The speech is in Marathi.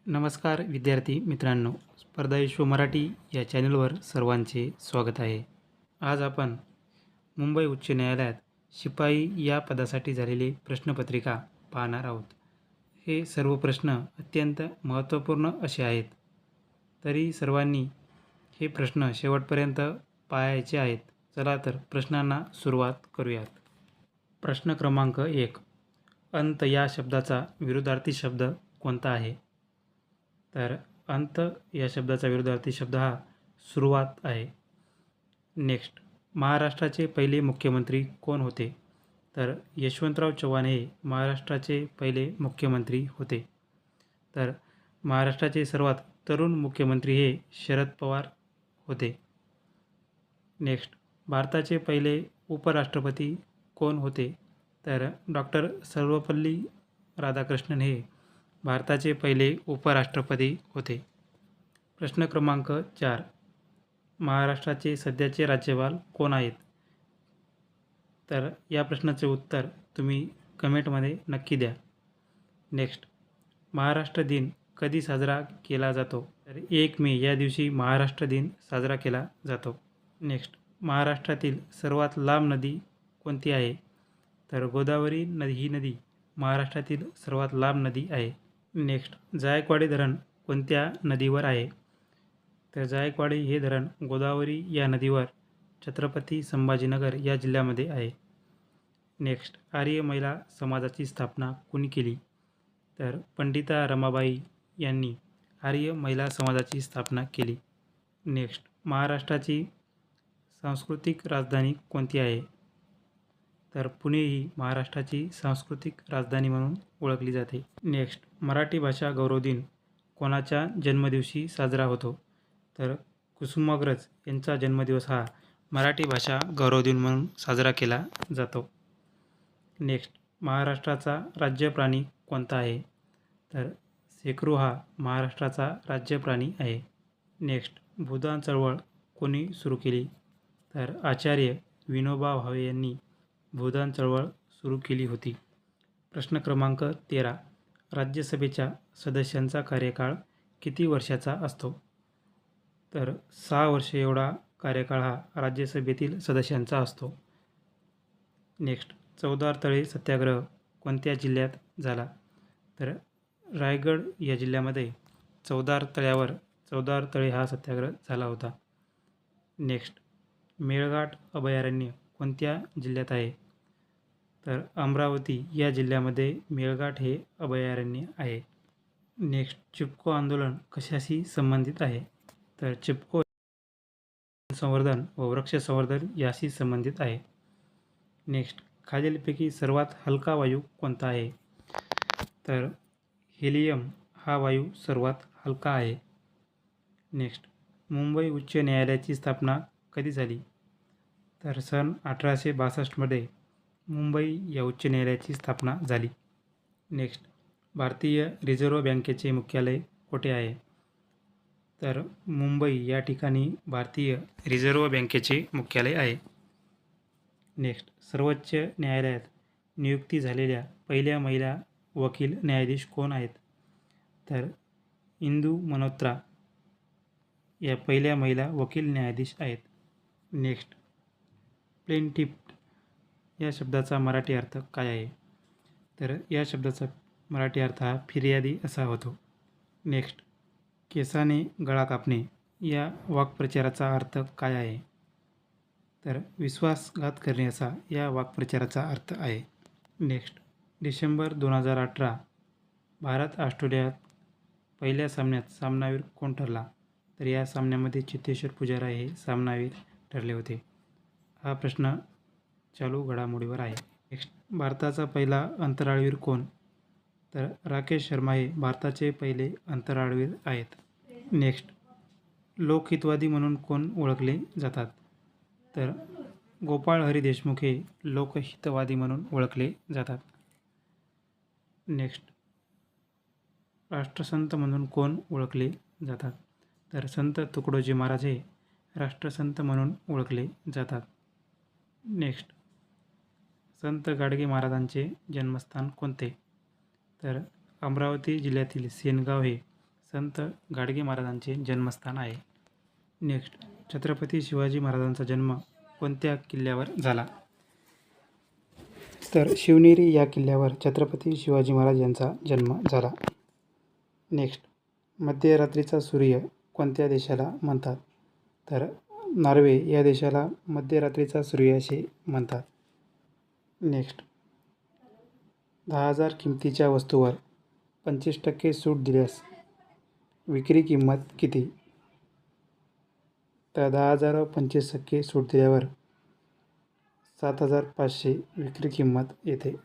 नमस्कार विद्यार्थी मित्रांनो, स्पर्धा विश्व मराठी या चॅनलवर सर्वांचे स्वागत आहे. आज आपण मुंबई उच्च न्यायालयात शिपाई या पदासाठी झालेली प्रश्नपत्रिका पाहणार आहोत. हे सर्व प्रश्न अत्यंत महत्त्वपूर्ण असे आहेत. तरी सर्वांनी हे प्रश्न शेवटपर्यंत पाहायचे आहेत. चला तर प्रश्नांना सुरुवात करूयात. प्रश्न क्रमांक 1. अंत या शब्दाचा विरुद्धार्थी शब्द कोणता आहे? तर अंत या शब्दाचा विरुद्धार्थी शब्द हा सुरुवात आहे. नेक्स्ट, महाराष्ट्राचे पहिले मुख्यमंत्री कोण होते? तर यशवंतराव चव्हाण हे महाराष्ट्राचे पहिले मुख्यमंत्री होते. तर महाराष्ट्राचे सर्वात तरुण मुख्यमंत्री हे शरद पवार होते. नेक्स्ट, भारताचे पहिले उपराष्ट्रपती कोण होते? तर डॉक्टर सर्वपल्ली राधाकृष्णन हे भारताचे पहिले उपराष्ट्रपती होते. प्रश्न क्रमांक 4. महाराष्ट्राचे सध्याचे राज्यपाल कोण आहेत? तर या प्रश्नाचे उत्तर तुम्ही कमेंटमध्ये नक्की द्या. नेक्स्ट, महाराष्ट्र दिन कधी साजरा केला जातो? तर 1 मे या दिवशी महाराष्ट्र दिन साजरा केला जातो. नेक्स्ट, महाराष्ट्रातील सर्वात लांब नदी कोणती आहे? तर गोदावरी ही नदी महाराष्ट्रातील सर्वात लांब नदी आहे. नेक्स्ट, जायकवाडी धरण कोणत्या नदीवर आहे? तर जायकवाडी हे धरण गोदावरी या नदीवर छत्रपती संभाजीनगर या जिल्ह्यामध्ये आहे. नेक्स्ट, आर्य महिला समाजाची स्थापना कोणी केली? तर पंडिता रमाबाई यांनी आर्य महिला समाजाची स्थापना केली. नेक्स्ट, महाराष्ट्राची सांस्कृतिक राजधानी कोणती आहे? तर पुणे ही महाराष्ट्राची सांस्कृतिक राजधानी म्हणून ओळखली जाते. नेक्स्ट, मराठी भाषा गौरव दिन कोणाच्या जन्मदिवशी साजरा होतो? तर कुसुमाग्रज यांचा जन्मदिवस हा मराठी भाषा गौरव दिन म्हणून साजरा केला जातो. नेक्स्ट, महाराष्ट्राचा राज्य प्राणी कोणता आहे? तर सेक्रू हा महाराष्ट्राचा राज्य प्राणी आहे. नेक्स्ट, भूदान चळवळ कोणी सुरू केली? तर आचार्य विनोबा भावे यांनी भूदान चळवळ सुरू केली होती. प्रश्न क्रमांक 13. राज्यसभेच्या सदस्यांचा कार्यकाळ किती वर्षाचा असतो? तर 6 वर्षे एवढा कार्यकाळ हा राज्यसभेतील सदस्यांचा असतो. नेक्स्ट, चवदार तळे सत्याग्रह कोणत्या जिल्ह्यात झाला? तर रायगड या जिल्ह्यामध्ये चवदार तळे हा सत्याग्रह झाला होता. नेक्स्ट, मेळघाट अभयारण्य कोणत्या जिल्ह्यात आहे? तर अमरावती या जिल्ह्यामध्ये मेळघाट हे अभयारण्य आहे. नेक्स्ट, चिपको आंदोलन कशाशी संबंधित आहे? तर चिपको संवर्धन व वृक्ष संवर्धन याशी संबंधित आहे. नेक्स्ट, खालीलपैकी सर्वात हलका वायू कोणता आहे? तर हेलियम हा वायू सर्वात हलका आहे. नेक्स्ट, मुंबई उच्च न्यायालयाची स्थापना कधी झाली? तर सन 1862 मध्ये मुंबई या उच्च न्यायालयाची स्थापना झाली. नेक्स्ट, भारतीय रिझर्व्ह बँकेचे मुख्यालय कुठे आहे? तर मुंबई या ठिकाणी भारतीय रिझर्व्ह बँकेचे मुख्यालय आहे. नेक्स्ट, सर्वोच्च न्यायालयात नियुक्ती झालेल्या पहिल्या महिला वकील न्यायाधीश कोण आहेत? तर इंदू मल्होत्रा या पहिल्या महिला वकील न्यायाधीश आहेत. नेक्स्ट, प्लेंटिफ या शब्दाचा मराठी अर्थ काय आहे? तर या शब्दाचा मराठी अर्थ हा फिर्यादी असा होतो. नेक्स्ट, केसाने गळा कापणे या वाक्प्रचाराचा अर्थ काय आहे? तर विश्वासघात करणे असा या वाक्प्रचाराचा अर्थ आहे. नेक्स्ट, डिसेंबर 2018 भारत ऑस्ट्रेलियात पहिल्या सामन्यात सामनावीर कोण ठरला? तर या सामन्यामध्ये चेतेश्वर पुजारा हे सामनावीर ठरले होते. हा प्रश्न चालू घडामोडीवर आहे. नेक्स्ट, भारताचा पहिला अंतराळवीर कोण? तर राकेश शर्मा हे भारताचे पहिले अंतराळवीर आहेत. नेक्स्ट, लोकहितवादी म्हणून कोण ओळखले जातात? तर गोपाळ हरी देशमुख हे लोकहितवादी म्हणून ओळखले जातात. नेक्स्ट, राष्ट्रसंत म्हणून कोण ओळखले जातात? तर संत तुकडोजी महाराज हे राष्ट्रसंत म्हणून ओळखले जातात. नेक्स्ट, संत गाडगे महाराजांचे जन्मस्थान कोणते? तर अमरावती जिल्ह्यातील सेनगाव हे संत गाडगे महाराजांचे जन्मस्थान आहे. नेक्स्ट, छत्रपती शिवाजी महाराजांचा जन्म कोणत्या किल्ल्यावर झाला? तर शिवनेरी या किल्ल्यावर छत्रपती शिवाजी महाराज यांचा जन्म झाला. नेक्स्ट, मध्यरात्रीचा सूर्य कोणत्या देशाला म्हणतात? तर नॉर्वे या देशाला मध्यरात्रीचा सूर्य असे म्हणतात. नेक्स्ट, 10,000 किमतीच्या वस्तूवर 25% सूट दिल्यास विक्री किंमत किती? तर 10,000 वर 25% सूट दिल्यावर 7,500 विक्री किंमत येते.